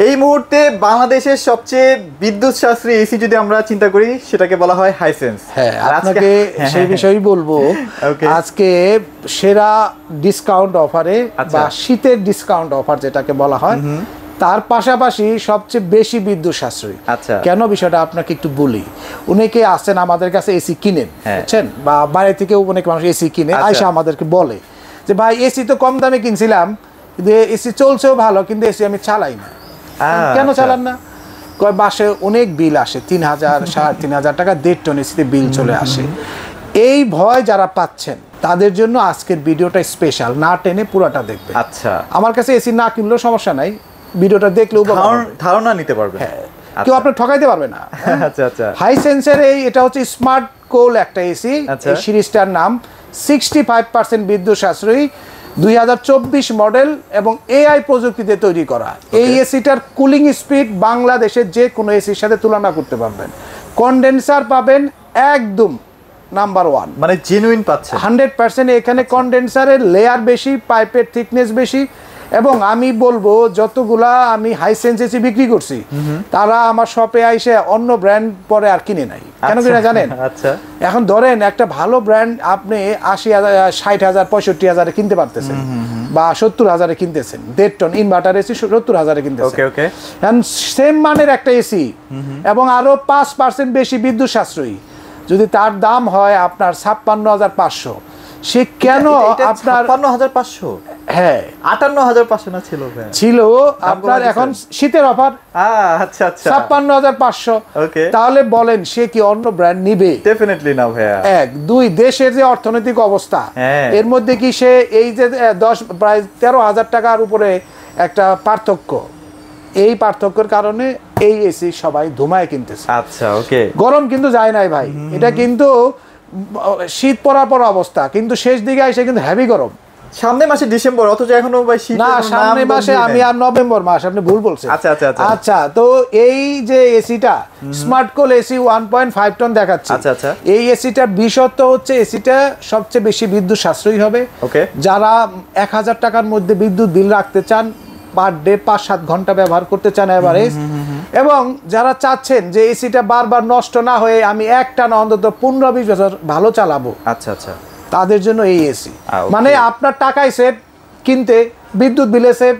এই মুহূর্তে বাংলাদেশের সবচেয়ে বিদ্যুৎ সাশ্রয়ী এসি যদি আমরা চিন্তা করি সেটাকে বলা হয় হাইসেন্স। হ্যাঁ, আপনাকে সেই বিষয়ই বলবো। আজকে সেরা ডিসকাউন্ট অফারে বা শীতের ডিসকাউন্ট অফার যেটাকে বলা হয়, তার পাশাপাশি সবচেয়ে বেশি বিদ্যুৎ সাশ্রয়ী। কেন বিষয়টা আপনাকে একটু বলি। অনেকে আসেন আমাদের কাছে এসি কিনেন, বুঝছেন, বা বাইরে থেকেও অনেক মানুষ এসি কিনে আইসা আমাদেরকে বলে যে ভাই এসি তো কম দামে কিনছিলাম, কিন্তু এসি চলছেও ভালো, কিন্তু এসি আমি চালাই না। কেন চালান না? কয় মাসে অনেক বিল আসে, 3000 3.5 টাকা 1.5 টন এসিতে বিল চলে আসে। এই ভয় যারা পাচ্ছেন তাদের জন্য আজকের ভিডিওটা স্পেশাল, না টেনে পুরোটা দেখবে। আচ্ছা, আমার কাছে এসি না কিনলেও সমস্যা নাই, ভিডিওটা দেখলেও ধারণা নিতে পারবে, কেউ আপনার ঠকাইতে পারবে না। আচ্ছা আচ্ছা, হাইসেন্সের এটা হচ্ছে স্মার্ট কোল একটা এসি। এই সিরিজটার নাম 65% বিদ্যুৎ সাশ্রয়ী, 2024 মডেল এবং এআই প্রযুক্তিতে তৈরি করা। এই এসিটার কুলিং স্পিড বাংলাদেশের যে কোনো এসির সাথে তুলনা করতে পারবেন। কনডেন্সার পাবেন একদম নাম্বার 1, মানে জেনুইন পাচ্ছেন 100%। এখানে কনডেন্সারের লেয়ার বেশি, পাইপের থিকনেস বেশি, এবং আমি বলবো যতগুলা আমি হাইসেন্স এসি বিক্রি করছি তারা আমার শপে আইসে অন্য ব্র্যান্ড পরে আর কিনে নাই। কেন কিনা জানেন? আচ্ছা, এখন ধরেন একটা ভালো ব্র্যান্ড আপনি 80,000 60,000 65,000 কিনতে পারতেছেন, বা 70,000 কিনতেছেন। 1.5 টন ইনভার্টার এসি 70,000 কিনতেছেন। এখন সেম মানের একটা এসি এবং আরো 5% বেশি বিদ্যুৎ সাশ্রয়ী, যদি তার দাম হয় আপনার 56,500, সে কেন আপনার 56,500? হ্যাঁ, 58,500 না ছিল আপনার এখন শীতের অফার। আচ্ছা আচ্ছা, 56,500। তাহলে বলেন সে কি অন্য ব্র্যান্ড নিবে? ডেফিনেটলি না ভাইয়া। 1 2 দেশের যে অর্থনৈতিক অবস্থা, এর মধ্যে কি সে এই যে 10 প্রায় 13,000 টাকার উপরে একটা পার্থক্য, এই পার্থক্যের কারণে এই এসি সবাই ধুমায় কিনতেছে। আচ্ছা, ওকে। গরম কিন্তু যায় নাই ভাই, এটা কিন্তু শীত পড়ার পর অবস্থা, কিন্তু শেষ দিকে এসে কিন্তু হেভি গরম। সামনে মাসে ডিসেম্বর, অথচ এখনো ভাই শীত না, সামনে মাসে আমি আর নভেম্বর মাস, আপনি ভুল বলছেন। আচ্ছা আচ্ছা আচ্ছা, তো এই যে এসিটা স্মার্ট কোল এসি 1.5 টন দেখাচ্ছে। আচ্ছা আচ্ছা, এই এসিটা বিশেষত্ব হচ্ছে এসিটা সবচেয়ে বেশি বিদ্যুৎ সাশ্রয়ী হবে। যারা 1000 টাকার মধ্যে বিদ্যুৎ বিল রাখতে চান, পার ডে 5-7 ঘন্টা ব্যবহার করতে চান এভারেজ, এবং যারা চাচ্ছেন যে এসিটা বারবার নষ্ট না হয়ে আমি একটা না অন্তত 15-20 বছর ভালো চালাবো, আচ্ছা আচ্ছা, তাদের জন্য এই এসি। মানে আপনার টাকায় সেভ, কিনতে বিদ্যুৎ বিলে সেভ,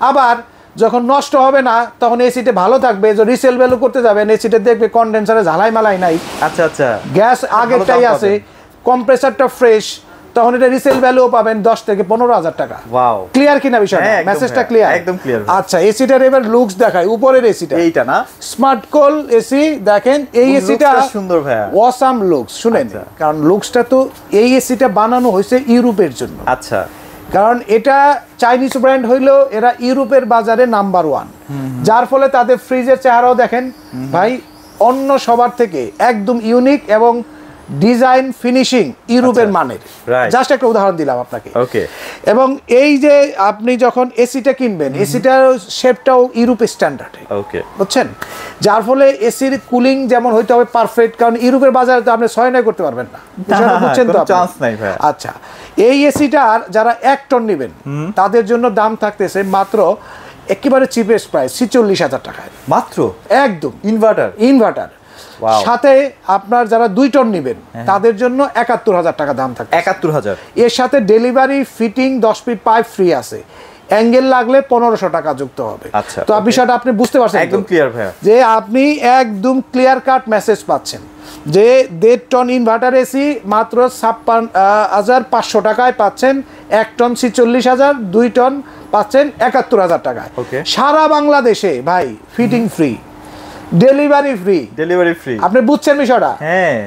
আবার যখন নষ্ট হবে না তখন এসিটা ভালো থাকবে। যে রিসেল ভ্যালু করতে যাবেন, এসিটা দেখবে কনডেন্সারে ঝালাই মালাই নাই। আচ্ছা আচ্ছা, গ্যাস আগেরটাই আছে, কম্প্রেসারটা ফ্রেশ, তখন এটা রিসেল ভ্যালু পাবেন 10 থেকে 15,000 টাকা। ওয়াও, ক্লিয়ার কিনা বিষয়টা? মেসেজটা ক্লিয়ার? একদম ক্লিয়ার। আচ্ছা, এসিটার এবার লুকস দেখাই। উপরের এসিটা এইটা না, স্মার্ট কোল এসি দেখেন। এই এসিটা সুন্দর ভাই, অসাম লুকস। শুনেন, কারণ লুকসটা তো এই এসিটা বানানো হয়েছে ইউরোপের জন্য। আচ্ছা, কারণ এটা চাইনিজ ব্র্যান্ড হইলেও এরা ইউরোপের বাজারে নাম্বার 1, যার ফলে তাদের ফ্রিজের চেহারাও দেখেন ভাই অন্য সবার থেকে একদম ইউনিক, এবং ডিজাইন ফিনিশিং ইউরোপের মানের। জাস্ট একটা উদাহরণ দিলাম আপনাকে। এবং এই যে আপনি যখন এসিটা কিনবেন, এসিটার শেপটাও ইউরোপ স্ট্যান্ডার্ডে, বুঝছেন, যার ফলে এসির কুলিং যেমন হইতে হবে পারফেক্ট, কারণ ইউরোপের বাজারে তো আপনি 6-9 করতে পারবেন না, বুঝছেন তো? আচ্ছা, এই এসিটার যারা 1 টন নেবেন তাদের জন্য দাম থাকতেছে মাত্র একেবারে চিপেস্ট প্রাইস 46,000 টাকায় মাত্র, একদম ইনভার্টার। সাথে আপনার যারা 2 টন নেবেন তাদের জন্য 71,000 টাকা দাম থাকে। 71,000। এর সাথে delivery, fitting, 10 fit pipe free আছে। অ্যাঙ্গেল লাগলে 1500 টাকা যুক্ত হবে। তো বিষয়টা আপনি বুঝতে পারছেন? একদম ক্লিয়ার ভাই, যে আপনি একদম ক্লিয়ার কাট মেসেজ পাচ্ছেন যে 1.5 টন ইনভার্টার এসি মাত্র 56,500 টাকায় পাচ্ছেন। 1 টন 46,000, 2 টন পাচ্ছেন 71,000 টাকায়। সারা বাংলাদেশে ভাই ফিটিং ফ্রি, ডেলিভারি ফ্রি। আপনি বুঝছেন বিষয়টা?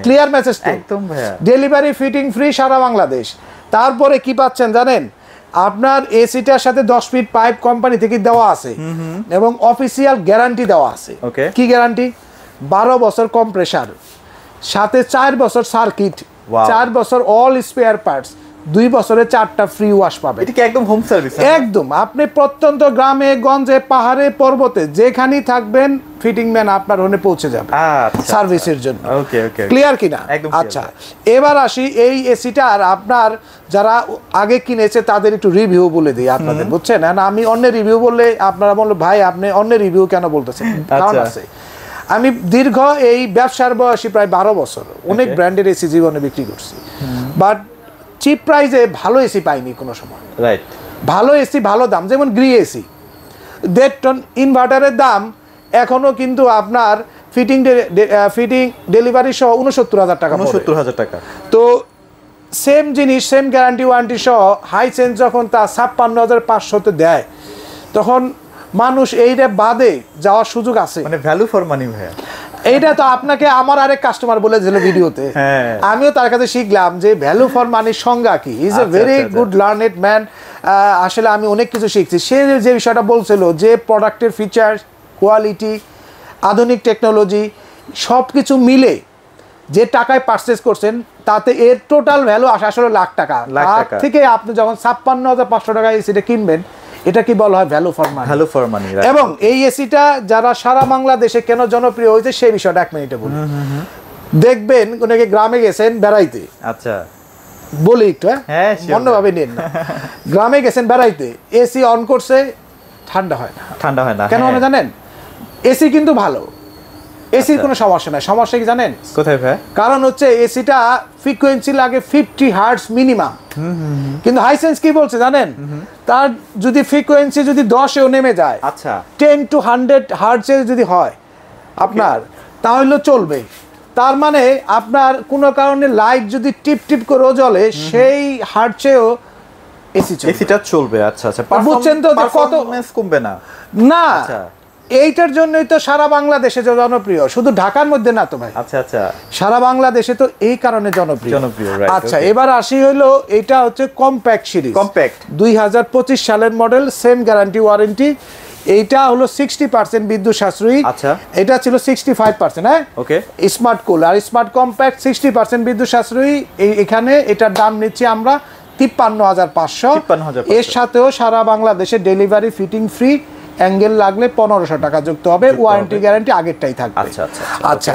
ক্লিয়ার মেসেজ তো একদম ভাইয়া। ডেলিভারি, ফিটিং ফ্রি সারা বাংলাদেশ। তারপরে কি পাচ্ছেন জানেন? আপনার এসিটার সাথে 10 ফিট পাইপ কোম্পানি থেকে দেওয়া আছে, এবং অফিসিয়াল গ্যারান্টি দেওয়া আছে। কি গ্যারান্টি? 12 বছর কম্প্রেসার, সাথে 4 বছর সার্কিট, 4 বছর অল স্পেয়ার পার্টস, 2 বছরে 4টা ফ্রি ওয়াশ পাবেন। এটা কি একদম হোম সার্ভিস? একদম, আপনি প্রত্যন্ত গ্রামে গঞ্জে পাহাড়ে পর্বতে যেখানেই থাকবেন ফিটিং ম্যান আপনার ওখানে পৌঁছে যাবে সার্ভিসের জন্য। ওকে ওকে, ক্লিয়ার কিনা? আচ্ছা, এবার আসি এই এসিটা আর আপনার যারা আগে কিনেছে তাদের একটু রিভিউ বলে দিই আপনাদের, বুঝছেন? না আমি অন্যের রিভিউ বললে আপনারা বললো ভাই আপনি অন্যের রিভিউ কেন বলতেছেন, কারণ আছে। আমি দীর্ঘ এই ব্যবসার বয়সী প্রায় 12 বছর অনেক ব্র্যান্ডের এসি জীবনে বিক্রি করছি, বাট চিপ প্রাইসে ভালো এসি পাইনি কোনো সময়। রাইট, ভালো এসি ভালো দাম, যেমন গ্রি এসি 1.5 টন ইনভার্টারের দাম এখনো কিন্তু আপনার ফিটিং ডেলিভারি সহ 69,000 টাকা। 69,000 টাকা। তো সেম জিনিস, সেম গ্যারান্টি ওয়ারেন্টি সহ হাইসেন্স যখন তা 56,500 দেয়, তখন মানুষ এইটা বাদে যাওয়ার সুযোগ আছে। মানে ভ্যালু ফর মানি ভাইয়া। এইটা তো আপনাকে আমার আরেক কাস্টমার বলেছিল ভিডিওতে, আমিও তার কাছে শিখলাম যে ভ্যালু ফর মানির সংজ্ঞা কি। Is a very good learned man. আসলে আমি অনেক কিছু শিখছি। সে যে বিষয়টা বলছিল যে প্রোডাক্টের ফিচার, কোয়ালিটি, আধুনিক টেকনোলজি সব কিছু মিলে যে টাকায় পারচেস করছেন তাতে এর টোটাল ভ্যালু আসলে লাখ টাকা। লাখ থেকে আপনি যখন 56,500 টাকা এসিটা কিনবেন, এটা কি বলা হয় value for money. Value for money. এবং এই এসিটা যারা সারা বাংলাদেশে কেন জনপ্রিয় হয়েছে সেই বিষয়টা 1 মিনিটে বলি। দেখবেন অনেকে গ্রামে গেছেন বেড়াইতে, আচ্ছা বলি একটু, হ্যাঁ অন্যভাবে নিন না। গ্রামে গেছেন বেড়াইতে, এসি অন করছে, ঠান্ডা হয় না। ঠান্ডা হয় না কেন জানেন? এসি কিন্তু ভালো, এসির কোনো সমস্যা নাই। সমস্যা কি জানেন কোথায় ভাই? কারণ হচ্ছে এসিটা ফ্রিকোয়েন্সি লাগে 50 হার্টজ মিনিমাম, কিন্তু হাইসেন্স কি বলছে জানেন? তার যদি ফ্রিকোয়েন্সি যদি 10-এও নেমে যায়, আচ্ছা 10 to 100 হার্টজে যদি হয় আপনার, তাহলে চলবে। তার মানে আপনার কোনো কারণে লাইট যদি টিপ টিপ করে জ্বলে, সেই হার্টজেও এসিটা চলবে। আচ্ছা আচ্ছা, বুঝছেন তো কত কমবে না। না, এইটার জন্যই তো সারা বাংলাদেশে জনপ্রিয়, শুধু ঢাকার মধ্যে না তো ভাই। আচ্ছা আচ্ছা, সারা বাংলাদেশে তো এই কারণে জনপ্রিয়। আচ্ছা, এবার আসি হলো এটা হচ্ছে কম্প্যাক্ট সিরিজ। কম্প্যাক্ট 2025 সালের মডেল, সেম গ্যারান্টি ওয়ারেন্টি। এইটা হলো 60% বিদ্যুৎ সাশ্রয়ী। আচ্ছা, এটা ছিল 65%। হ্যাঁ, ওকে। স্মার্ট কুল আর স্মার্ট কম্প্যাক্ট 60% বিদ্যুৎ সাশ্রয়ী। এখানে এটার দাম নিচ্ছি আমরা 53,500। এর সাথেও সারা বাংলাদেশে ডেলিভারি, ফিটিং ফ্রি, অ্যাঙ্গেল লাগলে 1500 টাকা যুক্ত হবে, ওয়ারেন্টি গ্যারান্টি আগেরটাই থাকবে। আচ্ছা আচ্ছা আচ্ছা,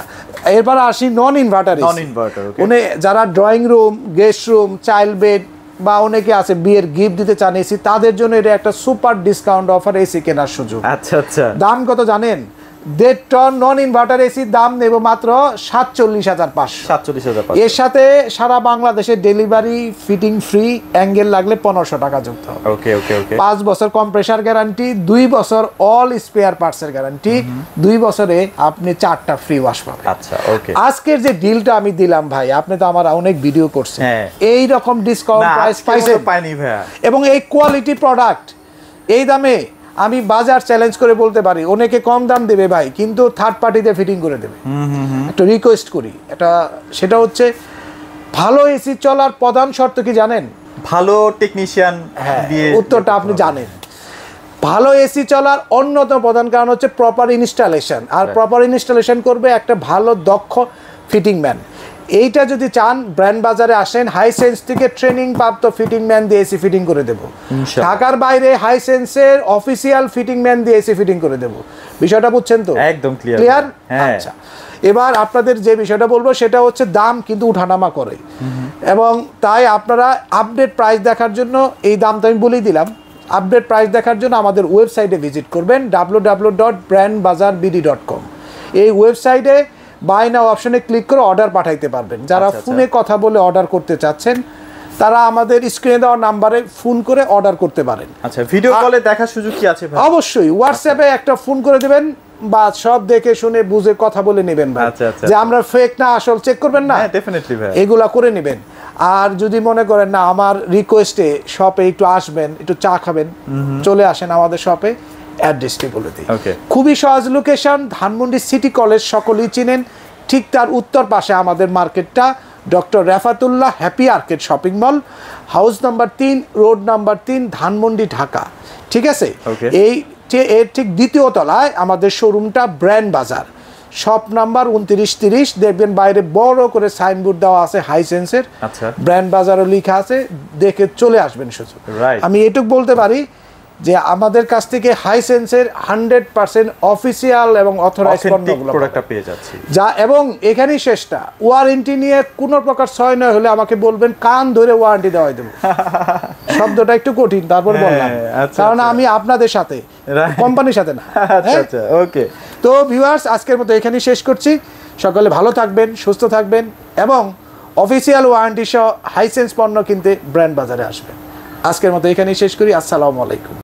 এরপর আসি নন ইনভার্টার। উনি যারা drawing room, guest room, child bed বা অনেকে আছে বিয়ের গিফট দিতে চান এসি, তাদের জন্য এটা একটা সুপার ডিসকাউন্ট অফার, এসি কেনার সুযোগ। আচ্ছা আচ্ছা, দাম কত জানেন? 1.5 টন নন ইনভার্টার এসির দাম নেব মাত্র 47,500। এর সাথে সারা বাংলাদেশে ডেলিভারি, ফিটিং ফ্রি, অ্যাঙ্গেল লাগলে 1500 টাকা যুক্ত হবে। ওকে ওকে ওকে। 5 বছর কম্প্রেসার গ্যারান্টি, 2 বছর অল স্পেয়ার পার্টসের গ্যারান্টি, 2 বছরে আপনি 4টা ফ্রি ওয়াশ পাবেন। আচ্ছা ওকে। আজকের যে ডিলটা আমি দিলাম ভাই, আপনি তো আমার অনেক ভিডিও করছেন, এই রকম ডিসকাউন্ট প্রাইস পাইনি ভাই, এবং এই কোয়ালিটি প্রোডাক্ট এই দামে আমি বাজার চ্যালেঞ্জ করে বলতে পারি অনেকে কম দাম দেবে ভাই, কিন্তু থার্ড পার্টিতে ফিটিং করে দেবে। একটা রিকোয়েস্ট করি, সেটা হচ্ছে ভালো এসি চলার প্রধান শর্ত কি জানেন? ভালো টেকনিশিয়ান দিয়ে। উত্তরটা আপনি জানেন। ভালো এসি চলার অন্যতম প্রধান কারণ হচ্ছে প্রপার ইনস্টলেশন, আর প্রপার ইনস্টলেশন করবে একটা ভালো দক্ষ ফিটিং ম্যান। এইটা যদি চান, ব্র্যান্ড বাজারে আসেন, হাইসেন্স থেকে ট্রেনিং প্রাপ্ত ফিটিং ম্যান দিয়ে এসি ফিটিং করে দেব। ঢাকার বাইরে হাইসেন্সের অফিসিয়াল ফিটিং ম্যান দিয়ে এসি ফিটিং করে দেব। বিষয়টা বুঝছেন তো? একদম ক্লিয়ার। আচ্ছা, এবার আপনাদের যে বিষয়টা বলবো সেটা হচ্ছে দাম কিন্তু উঠানামা করে, এবং তাই আপনারা আপডেট প্রাইস দেখার জন্য, এই দাম তো আমি বলেই দিলাম, আপডেট প্রাইস দেখার জন্য আমাদের ওয়েবসাইটে ভিজিট করবেন www.brandbazarbd.com। এই ওয়েবসাইটে বাই নাও অপশনে ক্লিক করে অর্ডার পাঠাইতে পারবেন। যারা ফোনে কথা বলে অর্ডার করতে চাচ্ছেন, তারা আমাদের স্ক্রিনে দেওয়া নাম্বারে ফোন করে অর্ডার করতে পারেন। আচ্ছা, ভিডিও কলে দেখার সুযোগ কি আছে ভাই? অবশ্যই, হোয়াটসঅ্যাপে একটা ফোন করে দিবেন, বা সব দেখে শুনে বুঝে কথা বলে নেবেন ভাই। যে আমরা ফেক না আসল চেক করবেন না, ডেফিনেটলি ভাই, এগুলা করে নেবেন। আর যদি মনে করেন না আমার রিকোয়েস্টে শপে একটু আসবেন, একটু চা খাবেন, চলে আসেন আমাদের শপে। অ্যাড্রেসটি বলে দিই, খুবই সহজ লোকেশন, ধানমন্ডি সিটি কলেজ সকলেই চিনেন, ঠিক তার উত্তর পাশে আমাদের মার্কেটটা, doctor Rafatullah happy arcade shopping mall, house number 3, road number 3, Dhanmondi, Dhaka. ঠিক আছে, এর ঠিক দ্বিতীয় তলায় আমাদের শোরুমটা ব্র্যান্ড বাজার। শপ নাম্বার 2930, দেখবেন বাইরে বড় করে সাইনবোর্ড দেওয়া আছে হাইসেন্সের, আচ্ছা ব্র্যান্ড বাজারও লেখা আছে, দেখে চলে আসবেন শুধু। Right. আমি এটুকু বলতে পারি যে আমাদের কাছ থেকে হাইসেন্সের 100% অফিসিয়াল এবং অথরাইজড পণ্যগুলো প্রোডাক্টটা পেয়ে যাচ্ছি। যা, এবং এখানেই শেষটা, ওয়ারেন্টি নিয়ে কোনো প্রকার ছয় নয় হলে আমাকে বলবেন, কান ধরে ওয়ারেন্টি দেওয়াই দেবো। শব্দটা একটু কঠিন, তারপর বললাম, আচ্ছা, কারণ আচ্ছা। আমি আপনাদের সাথে, কোম্পানির সাথে না। আচ্ছা আচ্ছা, ওকে। তো ভিউয়ার্স, আজকের মতো এখানেই শেষ করছি। সকলে ভালো থাকবেন, সুস্থ থাকবেন, এবং অফিসিয়াল ওয়ারেন্টি সহ হাইসেন্স পণ্য কিনতে ব্র্যান্ড বাজারে আসবেন। আজকের মতো এখানেই শেষ করি। আসসালামু আলাইকুম।